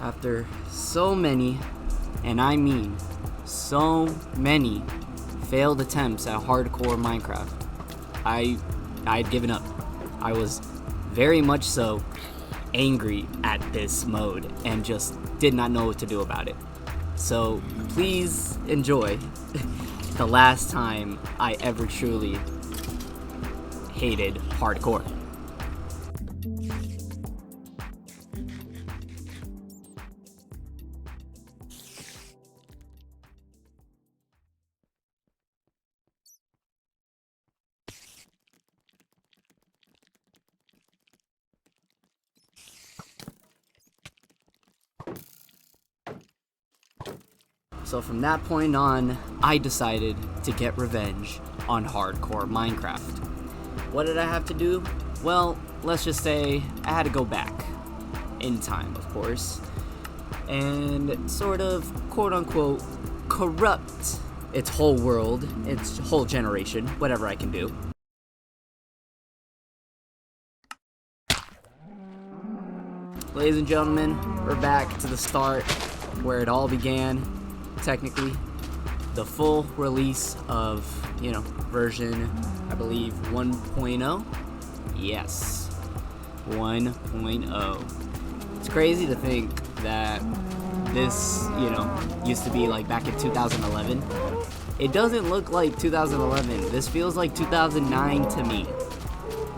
After so many, and I mean so many, failed attempts at hardcore Minecraft, I'd given up. I was very much so angry at this mode and just did not know what to do about it. So please enjoy the last time I ever truly hated hardcore. So from that point on, I decided to get revenge on hardcore Minecraft. What did I have to do? Well, let's just say I had to go back in time, of course, and sort of, quote-unquote, corrupt its whole world, its whole generation, whatever I can do. Ladies and gentlemen, we're back to the start where it all began. Technically, the full release of, version, I believe, 1.0. Yes, 1.0. It's crazy to think that this, used to be like back in 2011. It doesn't look like 2011. This feels like 2009 to me.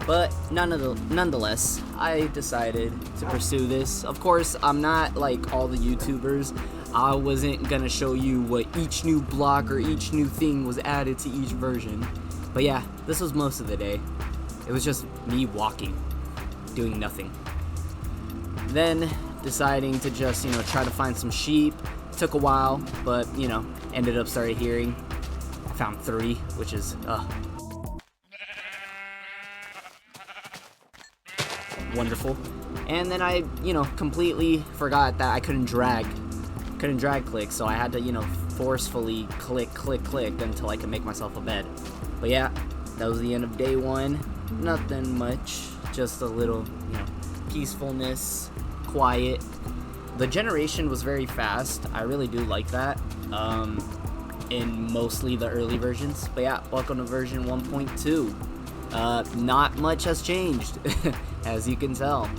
But nonetheless, I decided to pursue this. Of course, I'm not like all the YouTubers. I wasn't gonna show you what each new block or each new thing was added to each version. But yeah, this was most of the day. It was just me walking, doing nothing. Then deciding to just, try to find some sheep. It took a while, but, ended up started hearing. I found 3, which is, wonderful. And then I, completely forgot that I couldn't drag click, so I had to, forcefully click until I could make myself a bed. But yeah, that was the end of day 1. Nothing much, just a little, peacefulness, quiet. The generation was very fast. I really do like that, in mostly the early versions. But yeah, welcome to version 1.2. Not much has changed, as you can tell.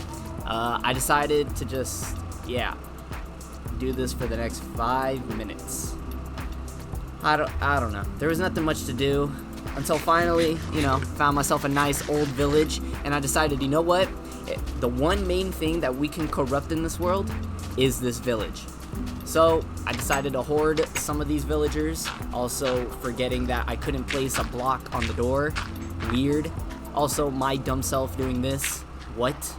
I decided to just, do this for the next 5 minutes. I don't know. There was nothing much to do until finally, found myself a nice old village, and I decided, you know what? The one main thing that we can corrupt in this world is this village. So I decided to hoard some of these villagers, also forgetting that I couldn't place a block on the door. Weird. Also, my dumb self doing this. What?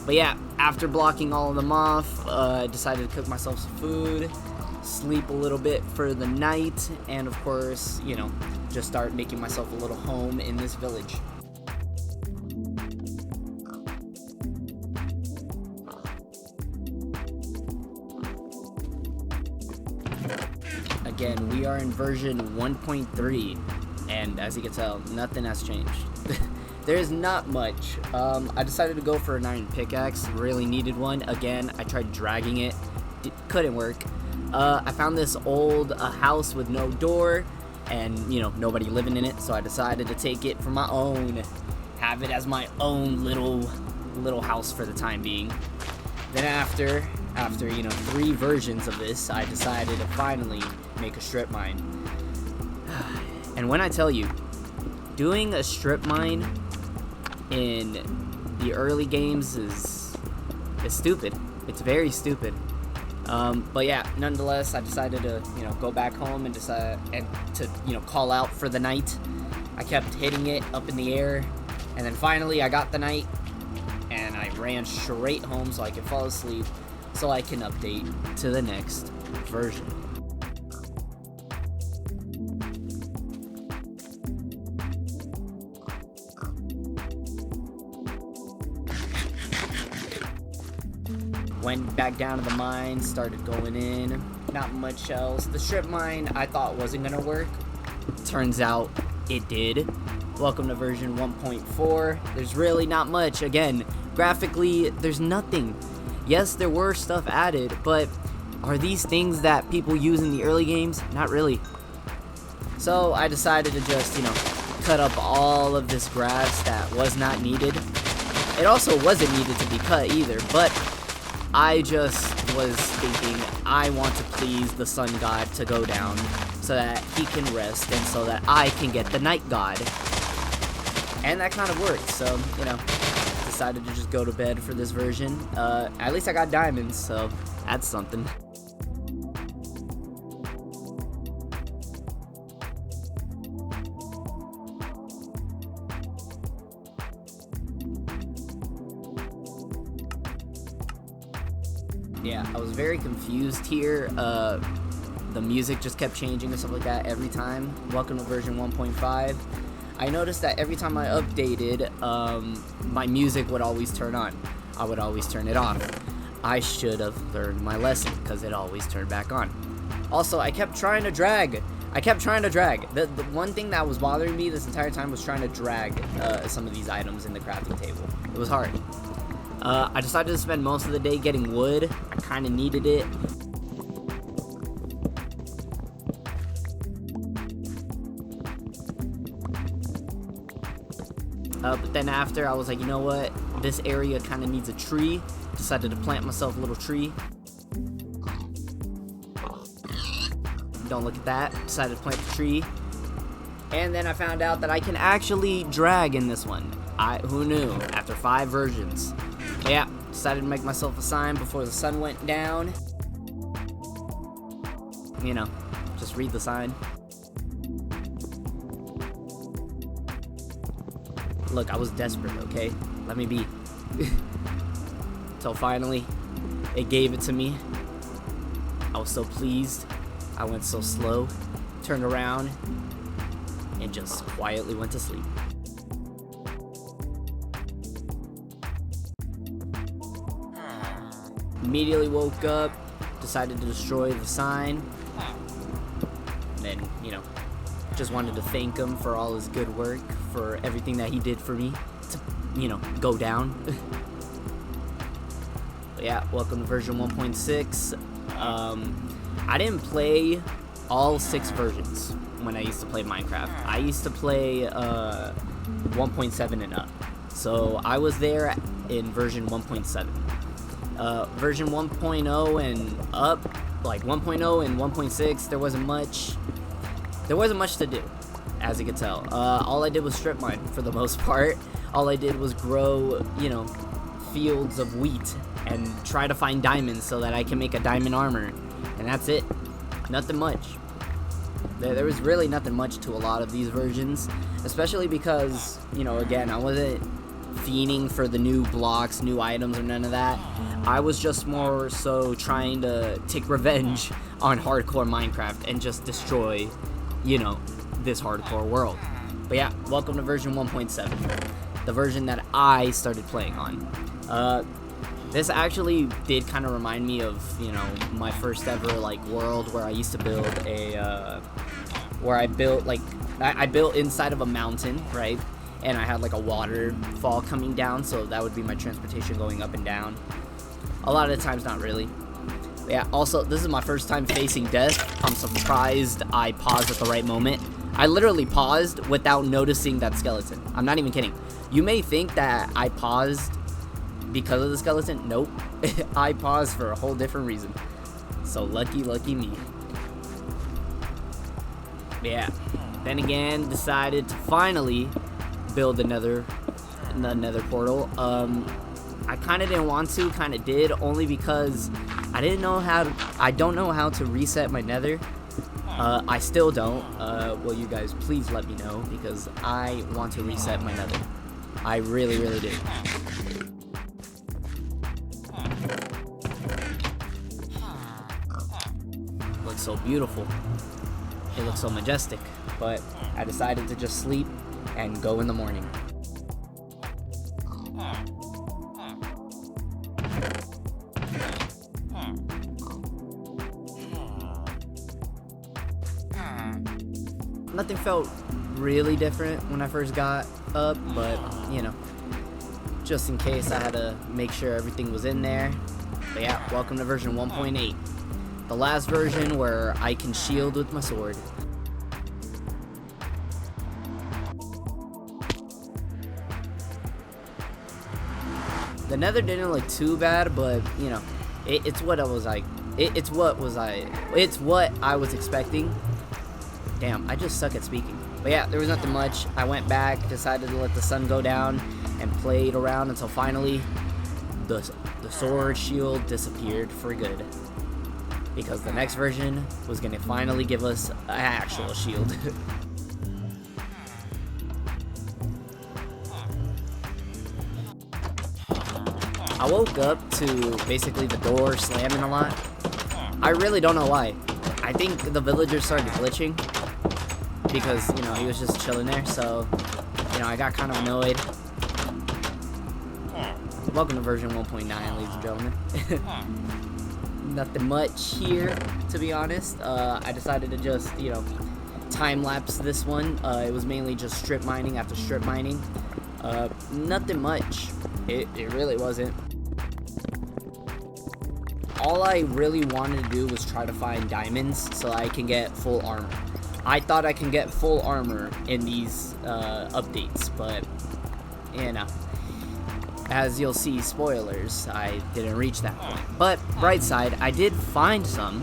But yeah, after blocking all of them off, I decided to cook myself some food, sleep a little bit for the night, and of course, just start making myself a little home in this village. Again, we are in version 1.3, and as you can tell, nothing has changed. There's not much. I decided to go for an iron pickaxe. Really needed one. Again, I tried dragging it. Couldn't work. I found this old house with no door and, nobody living in it. So I decided to take it for my own. Have it as my own little house for the time being. Then after 3 versions of this, I decided to finally make a strip mine. And when I tell you, doing a strip mine in the early games is stupid. It's very stupid. But yeah, nonetheless, I decided to, go back home and to call out for the night. I kept hitting it up in the air, and then finally I got the night, and I ran straight home so I could fall asleep, so I can update to the next version. Went back down to the mine, started going in, not much else. The strip mine I thought wasn't gonna work. Turns out it did. Welcome to version 1.4. There's really not much. Again, graphically, there's nothing. Yes, there were stuff added, but are these things that people use in the early games? Not really. So I decided to just, cut up all of this grass that was not needed. It also wasn't needed to be cut either, but I just was thinking I want to please the sun god to go down so that he can rest and so that I can get the night god. And that kind of worked, so, decided to just go to bed for this version. At least I got diamonds, so that's something. Yeah, I was very confused here. The music just kept changing and stuff like that every time. Welcome to version 1.5. I noticed that every time I updated, my music would always turn on. I would always turn it off. I should have learned my lesson, because it always turned back on. Also, I kept trying to drag. The one thing that was bothering me this entire time was trying to drag some of these items in the crafting table. It was hard. I decided to spend most of the day getting wood. I kind of needed it. But then after, I was like, you know what? This area kind of needs a tree. Decided to plant myself a little tree. Don't look at that. Decided to plant the tree. And then I found out that I can actually drag in this one. Who knew? After 5 versions. But yeah, decided to make myself a sign before the sun went down. Just read the sign. Look, I was desperate, okay? Let me be. Till finally, it gave it to me. I was so pleased. I went so slow, turned around, and just quietly went to sleep. Immediately woke up, decided to destroy the sign. Then, just wanted to thank him for all his good work, for everything that he did for me to, go down. But yeah, welcome to version 1.6. I didn't play all 6 versions when I used to play Minecraft. I used to play 1.7 and up. So I was there in version 1.7. Version 1.0 and up, like 1.0 and 1.6, there wasn't much to do, as you could tell. All I did was strip mine for the most part. All I did was grow, fields of wheat and try to find diamonds so that I can make a diamond armor. And that's it. Nothing much. There was really nothing much to a lot of these versions, especially because, again, I wasn't fiending for the new blocks, new items, or none of that. I was just more so trying to take revenge on hardcore Minecraft and just destroy, this hardcore world. But yeah, welcome to version 1.7, the version that I started playing on. This actually did kind of remind me of, my first ever, world where I used to build where I built, I built inside of a mountain, right? And I had, a waterfall coming down, so that would be my transportation going up and down. A lot of the times, not really. But yeah, also, this is my first time facing death. I'm surprised I paused at the right moment. I literally paused without noticing that skeleton. I'm not even kidding. You may think that I paused because of the skeleton. Nope. I paused for a whole different reason. So lucky me. But yeah. Then again, decided to finally build another portal. I kind of didn't want to, kind of did, only because I don't know how to reset my nether. I still don't. Will you guys please let me know, because I want to reset my nether. I really do. Looks so beautiful. It looks so majestic. But I decided to just sleep and go in the morning. Nothing felt really different when I first got up, but just in case, I had to make sure everything was in there. But yeah, welcome to version 1.8. The last version where I can shield with my sword. The nether didn't look too bad, but you know, it's what I was like. It's what I was expecting. Damn, I just suck at speaking. But yeah, there was nothing much. I went back, decided to let the sun go down, and played around until finally the sword shield disappeared for good. Because the next version was gonna finally give us an actual shield. I woke up to basically the door slamming a lot. I really don't know why. I think the villagers started glitching because, you know, he was just chilling there, so, you know, I got kind of annoyed. Welcome to version 1.9, ladies and gentlemen. Nothing much here, to be honest. I decided to just, you know, time-lapse this one. It was mainly just strip mining after strip mining. Nothing much. It really wasn't. All I really wanted to do was try to find diamonds so I can get full armor. I thought I can get full armor in these updates, but, you know, as you'll see, spoilers, I didn't reach that point. But, bright side, I did find some,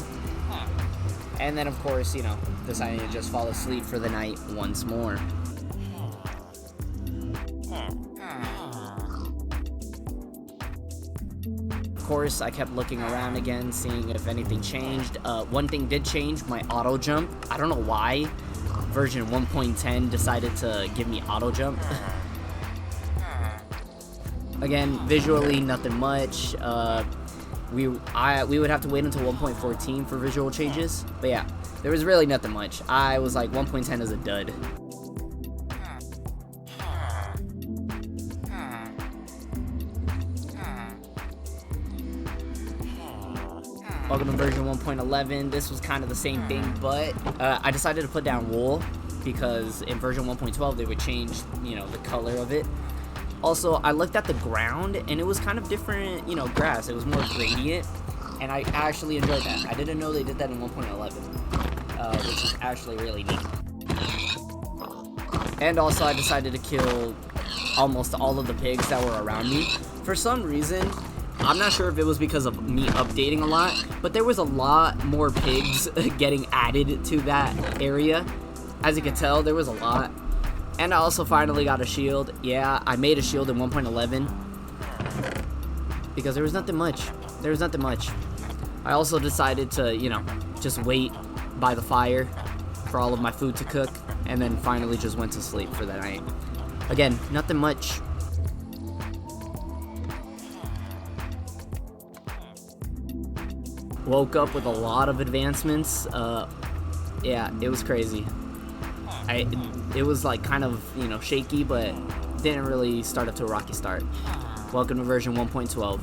and then, of course, you know, decided to just fall asleep for the night once more. Of course, I kept looking around again, seeing if anything changed. One thing did change, my auto jump. I don't know why version 1.10 decided to give me auto jump. Again, visually, nothing much. We would have to wait until 1.14 for visual changes. But yeah, there was really nothing much. I was like, 1.10 is a dud. Welcome to version 1.11. This was kind of the same thing, but I decided to put down wool because in version 1.12 they would change, you know, the color of it. Also, I looked at the ground and it was kind of different, you know, grass. It was more gradient, and I actually enjoyed that. I didn't know they did that in 1.11, which is actually really neat. And also, I decided to kill almost all of the pigs that were around me. For some reason, I'm not sure if it was because of me updating a lot, but there was a lot more pigs getting added to that area. As you can tell, there was a lot. And I also finally got a shield. Yeah, I made a shield in 1.11 because there was nothing much. There was nothing much. I also decided to, you know, just wait by the fire for all of my food to cook, and then finally just went to sleep for the night. Again, nothing much. Woke up with a lot of advancements. Yeah, it was crazy. It was like kind of, you know, shaky, but didn't really start up to a rocky start. Welcome to version 1.12.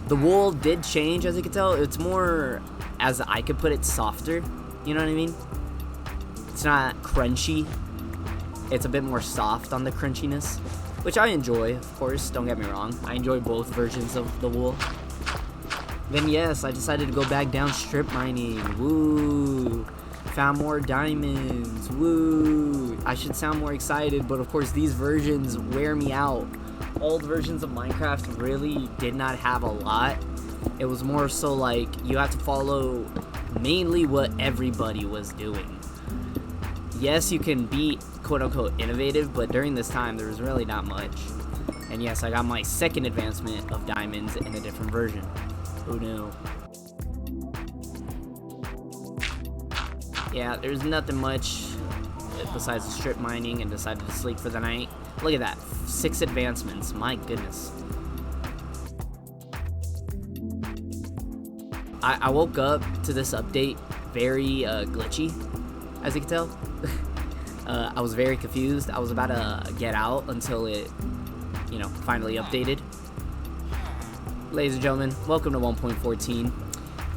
The wool did change, as you can tell. It's more, as I could put it, softer. You know what I mean? It's not crunchy. It's a bit more soft on the crunchiness, which I enjoy, of course. Don't get me wrong. I enjoy both versions of the wool. Then yes, I decided to go back down strip mining. Woo! Found more diamonds. Woo! I should sound more excited, but of course these versions wear me out. Old versions of Minecraft really did not have a lot. It was more so like you have to follow mainly what everybody was doing. Yes, you can be quote-unquote innovative, but during this time there was really not much. And yes, I got my second advancement of diamonds in a different version. Who knew? Yeah, there's nothing much besides the strip mining, and decided to sleep for the night. Look at that, 6 advancements, my goodness. I woke up to this update very glitchy, as you can tell. I was very confused. I was about to get out until it, you know, finally updated. Ladies and gentlemen, welcome to 1.14.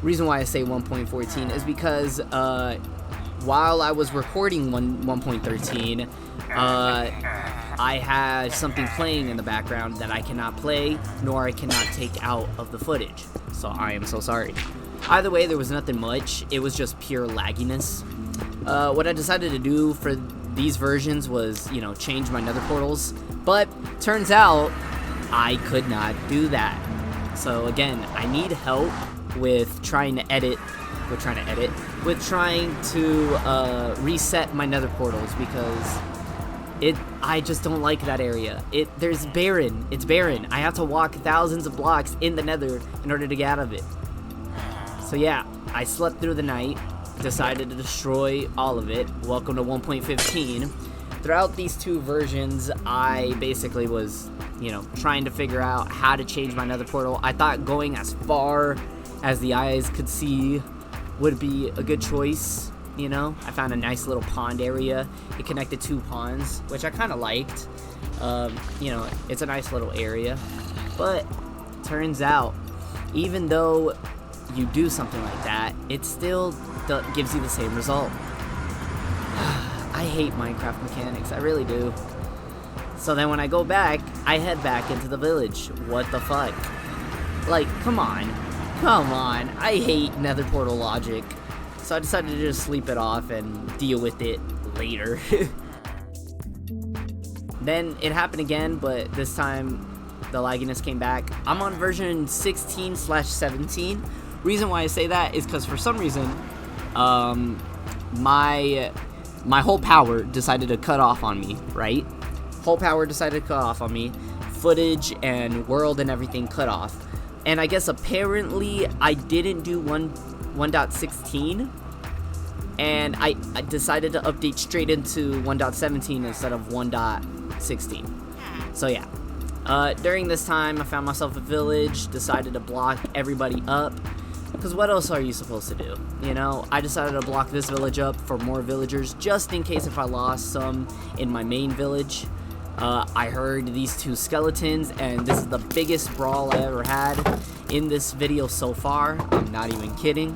Reason why I say 1.14 is because while I was recording 1.13, I had something playing in the background that I cannot play, nor I cannot take out of the footage. So I am so sorry. Either way, there was nothing much. It was just pure lagginess. What I decided to do for these versions was, you know, change my nether portals. But turns out I could not do that. So again, I need help with trying to reset my nether portals, because I just don't like that area. It's barren. I have to walk thousands of blocks in the nether in order to get out of it. So yeah, I slept through the night, decided to destroy all of it. Welcome to 1.15. Throughout these two versions, I basically was, you know, trying to figure out how to change my nether portal. I thought going as far as the eyes could see would be a good choice. You know, I found a nice little pond area. It connected two ponds, which I kind of liked. You know, it's a nice little area. But turns out, even though you do something like that, it still gives you the same result. I hate Minecraft mechanics, I really do. So then when I go back, I head back into the village. What the fuck? Like, come on, I hate nether portal logic. So I decided to just sleep it off and deal with it later. Then it happened again, but this time the lagginess came back. I'm on version 16/17. Reason why I say that is because for some reason, my whole power decided to cut off on me, right? Whole power decided to cut off on me. Footage and world and everything cut off. And I guess apparently I didn't do 1.16, and I decided to update straight into 1.17 instead of 1.16. So yeah, during this time I found myself a village, decided to block everybody up, because what else are you supposed to do? You know, I decided to block this village up for more villagers, just in case if I lost some in my main village. I heard these two skeletons, and this is the biggest brawl I ever had in this video so far. I'm not even kidding.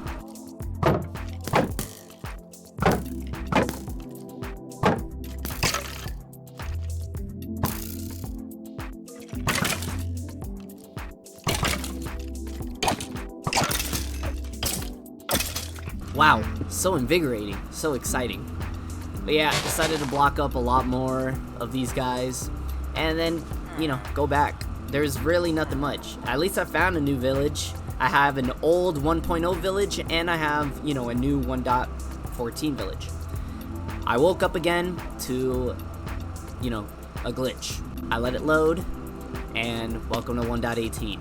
Wow, so invigorating, so exciting. But yeah, I decided to block up a lot more of these guys, and then, you know, go back. There's really nothing much. At least I found a new village. I have an old 1.0 village, and I have, you know, a new 1.14 village. I woke up again to, you know, a glitch. I let it load, and welcome to 1.18.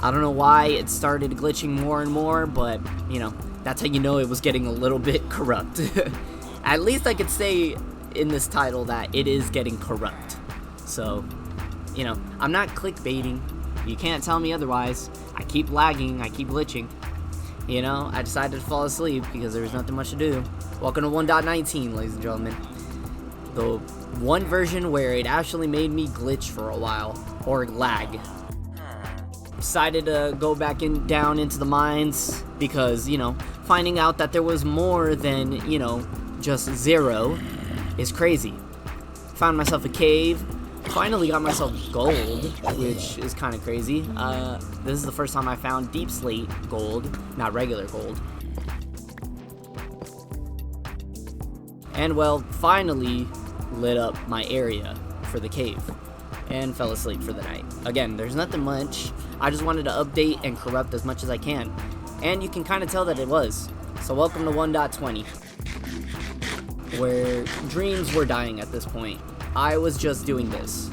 I don't know why it started glitching more and more, but, you know, that's how you know it was getting a little bit corrupt. At least I could say in this title that it is getting corrupt. So, you know, I'm not clickbaiting. You can't tell me otherwise. I keep lagging, I keep glitching. You know, I decided to fall asleep because there was nothing much to do. Welcome to 1.19, ladies and gentlemen. The one version where it actually made me glitch for a while, or lag. Decided to go back down into the mines because, you know, finding out that there was more than, you know, just 0 is crazy. Found myself a cave. Finally got myself gold, which is kind of crazy. This is the first time I found deep slate gold, not regular gold. And well, finally lit up my area for the cave and fell asleep for the night. Again, there's nothing much. I just wanted to update and corrupt as much as I can. And you can kind of tell that it was. So welcome to 1.20. Where dreams were dying at this point. I was just doing this.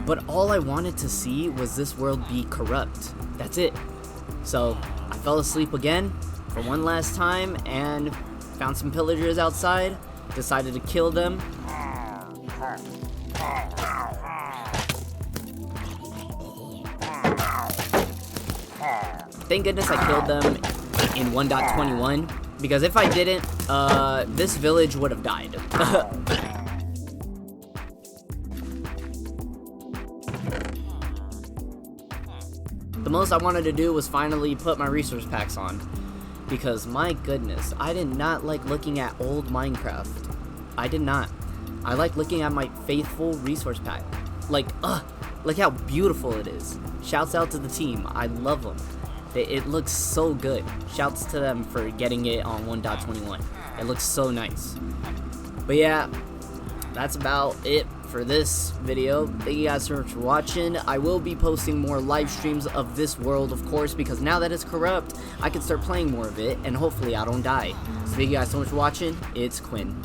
But all I wanted to see was this world be corrupt. That's it. So I fell asleep again for one last time and found some pillagers outside. Decided to kill them. Thank goodness I killed them in 1.21, because if I didn't, this village would have died. The most I wanted to do was finally put my resource packs on. Because, my goodness, I did not like looking at old Minecraft. I did not. I like looking at my faithful resource pack. Like, look how beautiful it is. Shouts out to the team. I love them. It looks so good. Shouts to them for getting it on 1.21. It looks so nice. But yeah, that's about it for this video. Thank you guys so much for watching. I will be posting more live streams of this world, of course, because now that it's corrupt, I can start playing more of it, and hopefully I don't die. So thank you guys so much for watching. It's Quinn.